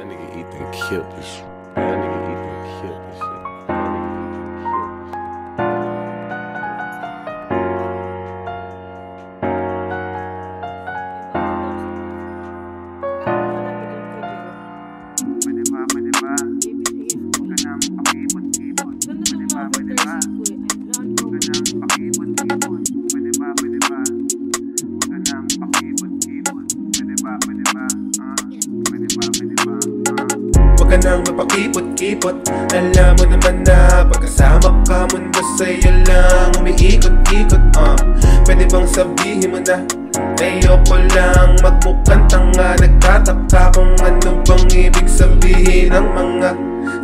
That nigga Ethan killed this shit. That nigga Ethan killed this shit. Huwag ka nang mapakipot-kipot. Alam mo naman na pagkasama ka mundo sa'yo lang umiikot-ikot. Pwede bang sabihin mo na ayoko lang magmukhang tanga? Nagtataka kung ano bang ibig sabihin ng mga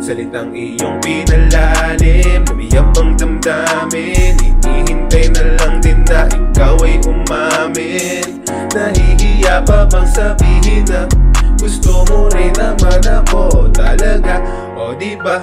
salitang iyong pinalalim. Lumiyak ang damdamin, hinihintay na lang din na ikaw ay umamin. Nahihiya pa bang sabihin na gusto mo rin naman ako talaga? O diba,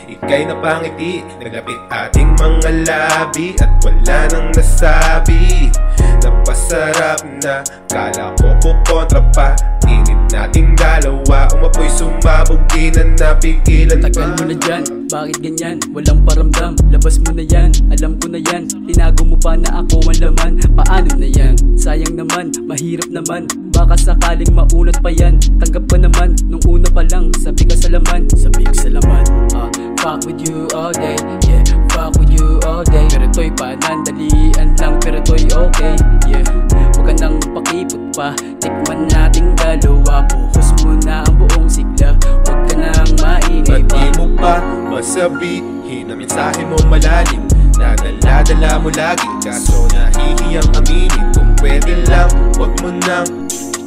ika'y napangiti, naglapit ating mga labi at wala nang nasabi. Napasarap na, kala ko kukontra pa. Init nating dalawa, umapoy sumabog, di na napigilan pa. Tagal mo na dyan, bakit ganyan? Walang paramdam, labas mo na yan. Alam ko na yan, tinago mo pa na ako ang laman. Paano na yan? Sayang naman, mahirap naman. Baka sakaling maunat pa yan. Tanggap ko naman, nung una pa lang. Sabi ka sa laman, sabi ka sa laman. Fuck with you all day, yeah. Fuck with you all day. Pero to'y panandalian lang, pero to'y okay, yeah. Huwag ka nang pakipot pa, tikman nating dalawa. Buhos mo na ang buong sigla, huwag ka nang maingay pa. Di mo pa masabihin na mensahe mo malalim, na dala-dala mo lagi, kaso nahihiyang aminin. Kung pwede lang, huwag mo nang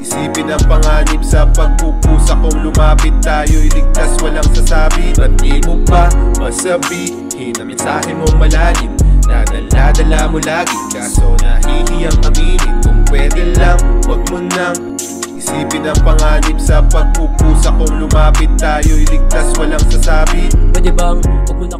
isipin ang panganib sa pagpupusa. Kung lumapit tayo'y ligtas, walang sasabi. At di mo pa masabihin na mensahe mo malalim, na dala-dala mo lagi, kaso nahihiyang aminin. Kung pwede lang, huwag mo nang isipin ang panganib sa pagpupusa. Kung lumapit tayo'y ligtas, walang sasabi. Pwede bang huwag mo na